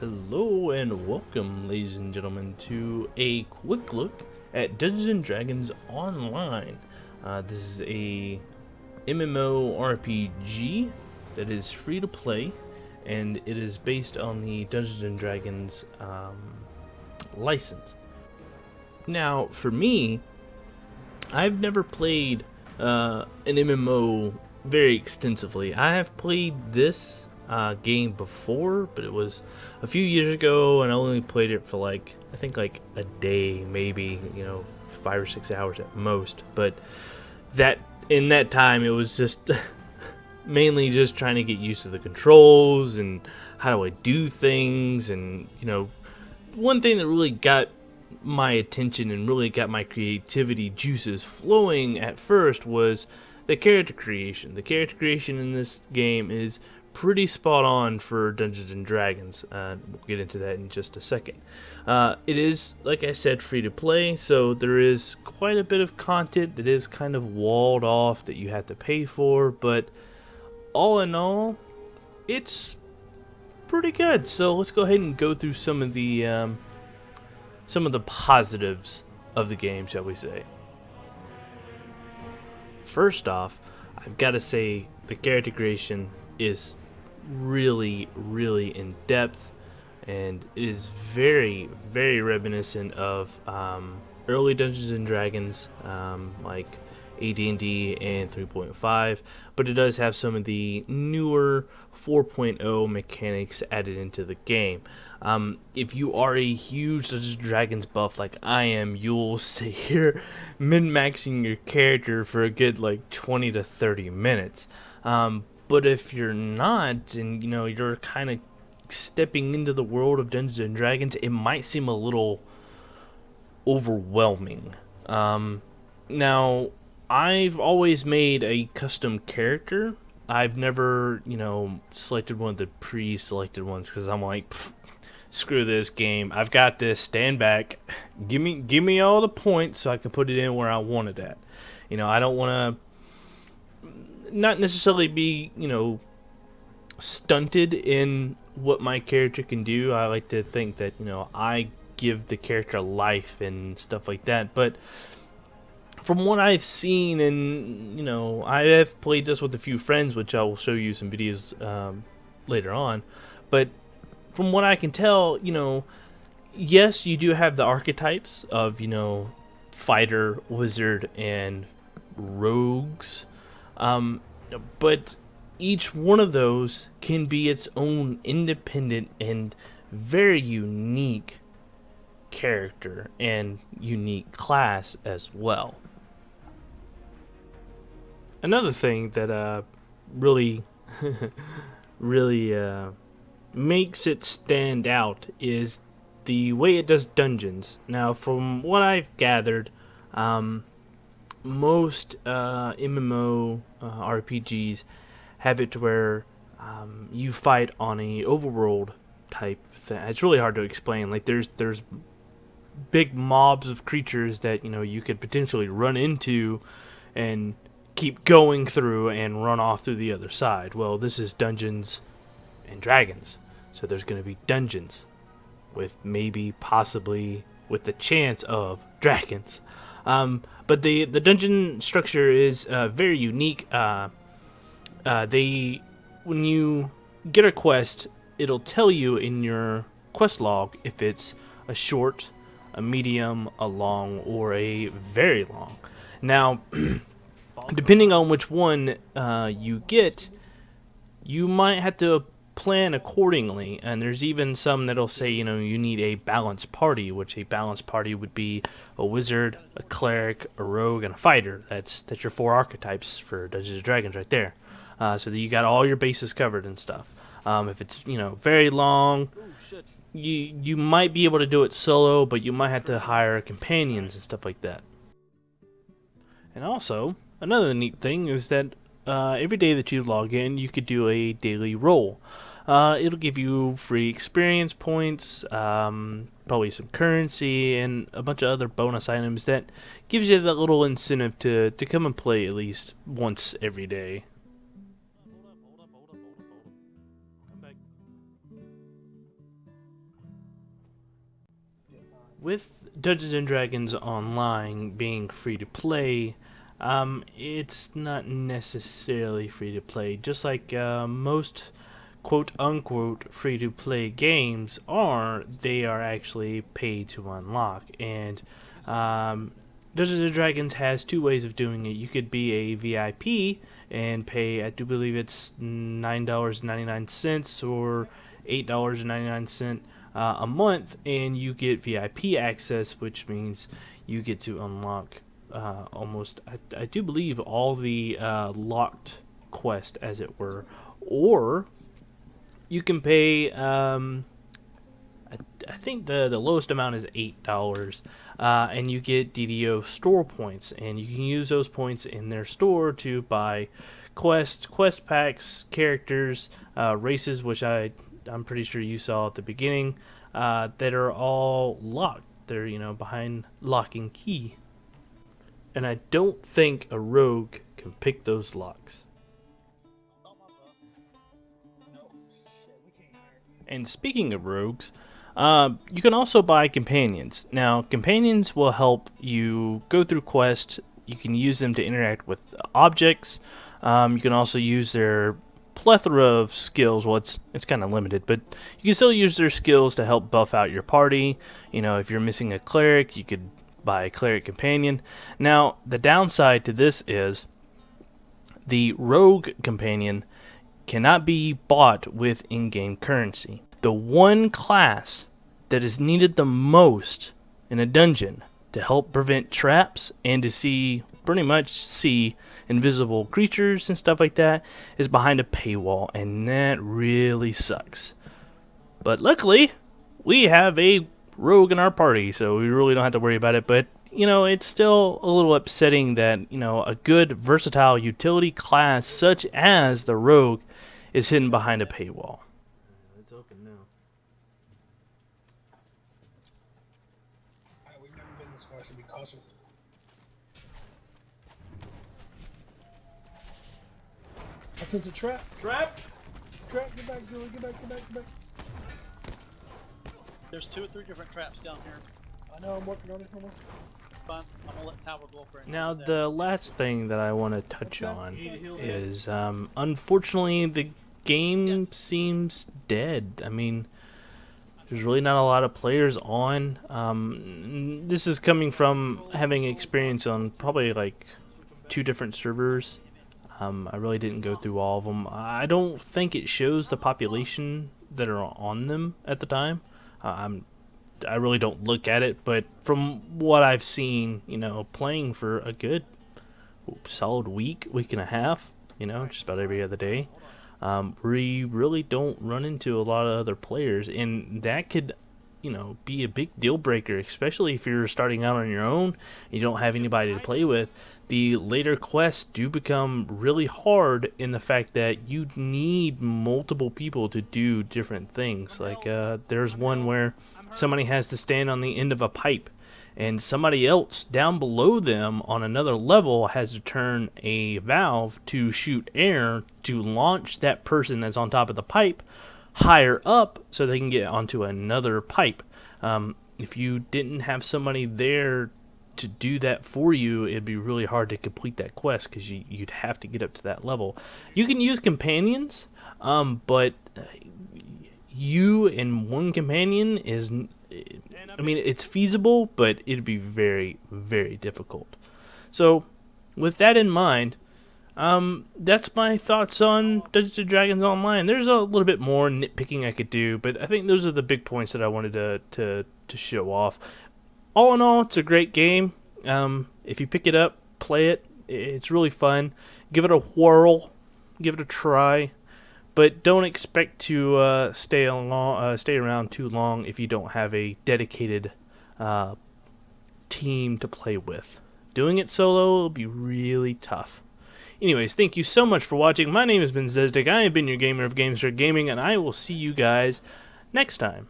Hello and welcome, ladies and gentlemen, to a quick look at Dungeons & Dragons Online. This is a MMORPG that is free to play, and it is based on the Dungeons & Dragons license. Now, for me, I've never played an MMO very extensively. I have played this game before, but it was a few years ago, and I only played it for I think a day, maybe 5 or 6 hours at most. But that in that time, it was just mainly just trying to get used to the controls and how do I do things, and one thing that really got my attention and really got my creativity juices flowing at first was the character creation. The character creation in this game is pretty spot on for Dungeons & Dragons. We'll get into that in just a second. It is, like I said, free to play, so there is quite a bit of content that is kind of walled off that you have to pay for, but all in all, it's pretty good. So let's go ahead and go through some of the positives of the game, shall we say. First off, I've got to say the character creation is really in depth, and it is very reminiscent of early Dungeons and Dragons, like AD&D and 3.5, but it does have some of the newer 4.0 mechanics added into the game. If you are a huge Dungeons & Dragons buff like I am, you'll sit here min-maxing your character for a good 20 to 30 minutes. But if you're not, and you're kind of stepping into the world of Dungeons and Dragons, it might seem a little overwhelming. Now, I've always made a custom character. I've never, selected one of the pre-selected ones because I'm like, screw this game. I've got this. Stand back. Give me all the points so I can put it in where I want it at. I don't want to not necessarily be, stunted in what my character can do. I like to think that, I give the character life and stuff like that. But from what I've seen, and, I have played this with a few friends, which I will show you some videos later on. But from what I can tell, yes, you do have the archetypes of, fighter, wizard, and rogues. But each one of those can be its own independent and very unique character and unique class as well. Another thing that really makes it stand out is the way it does dungeons. Now, from what I've gathered, most MMO RPGs have it to where you fight on a overworld type thing. It's really hard to explain. There's big mobs of creatures that you could potentially run into and keep going through and run off through the other side. Well, this is Dungeons and Dragons, so there's going to be dungeons with possibly with the chance of dragons. But the dungeon structure is very unique. When you get a quest, it'll tell you in your quest log if it's a short, a medium, a long, or a very long. Now, depending on which one you get, you might have to plan accordingly, and there's even some that'll say you need a balanced party, which a balanced party would be a wizard, a cleric, a rogue, and a fighter. That's your 4 archetypes for Dungeons and Dragons right there. So that you got all your bases covered and stuff. If it's very long, you might be able to do it solo, but you might have to hire companions and stuff like that. And also, another neat thing is that every day that you log in, you could do a daily roll. It'll give you free experience points, probably some currency, and a bunch of other bonus items that gives you that little incentive to come and play at least once every day. Come back. With Dungeons and Dragons Online being free to play, it's not necessarily free to play. Just like most quote unquote free to play games are, they are actually paid to unlock. And Dungeons and Dragons has two ways of doing it. You could be a VIP and pay, I do believe it's $9.99 or $8.99 a month, and you get VIP access, which means you get to unlock almost, I do believe, all the locked quest, as it were. Or you can pay, I think the lowest amount is $8, and you get DDO store points, and you can use those points in their store to buy quest packs, characters, races, which I'm pretty sure you saw at the beginning, that are all locked. They're, behind lock and key. And I don't think a rogue can pick those locks. And speaking of rogues, you can also buy companions. Now, companions will help you go through quests. You can use them to interact with objects. You can also use their plethora of skills. Well, it's kind of limited, but you can still use their skills to help buff out your party. If you're missing a cleric, you could buy a cleric companion. Now, the downside to this is the rogue companion cannot be bought with in-game currency. The one class that is needed the most in a dungeon to help prevent traps and to pretty much see invisible creatures and stuff like that is behind a paywall, and that really sucks. But luckily, we have a rogue in our party, so we really don't have to worry about it. But it's still a little upsetting that a good versatile utility class such as the rogue is hidden behind a paywall. It's open now. We've never been this far, so be cautious. I sent a trap. Trap! Trap, get back, Julie, get back. There's 2 or 3 different traps down here. I know, I'm working on it. Come on. Fine, I'm gonna let Tower go up right Now, the last thing that I want to touch on is, unfortunately, the game seems dead. I mean, there's really not a lot of players on. This is coming from having experience on probably like 2 different servers. I really didn't go through all of them. I don't think it shows the population that are on them at the time. I really don't look at it, but from what I've seen, playing for a good solid week and a half, just about every other day, we really don't run into a lot of other players, and that could, be a big deal breaker, especially if you're starting out on your own and you don't have anybody to play with. The later quests do become really hard in the fact that you need multiple people to do different things. Like there's one where somebody has to stand on the end of a pipe, and somebody else down below them on another level has to turn a valve to shoot air to launch that person that's on top of the pipe higher up so they can get onto another pipe. If you didn't have somebody there to do that for you, it'd be really hard to complete that quest because you'd have to get up to that level. You can use companions, but you and one companion is, it's feasible, but it'd be very, very difficult. So, with that in mind, that's my thoughts on Dungeons & Dragons Online. There's a little bit more nitpicking I could do, but I think those are the big points that I wanted to show off. All in all, it's a great game. If you pick it up, play it. It's really fun. Give it a whirl. Give it a try. But don't expect to stay around too long if you don't have a dedicated team to play with. Doing it solo will be really tough. Anyways, thank you so much for watching. My name has been Xen'drik. I have been your gamer of Gamester Gaming, and I will see you guys next time.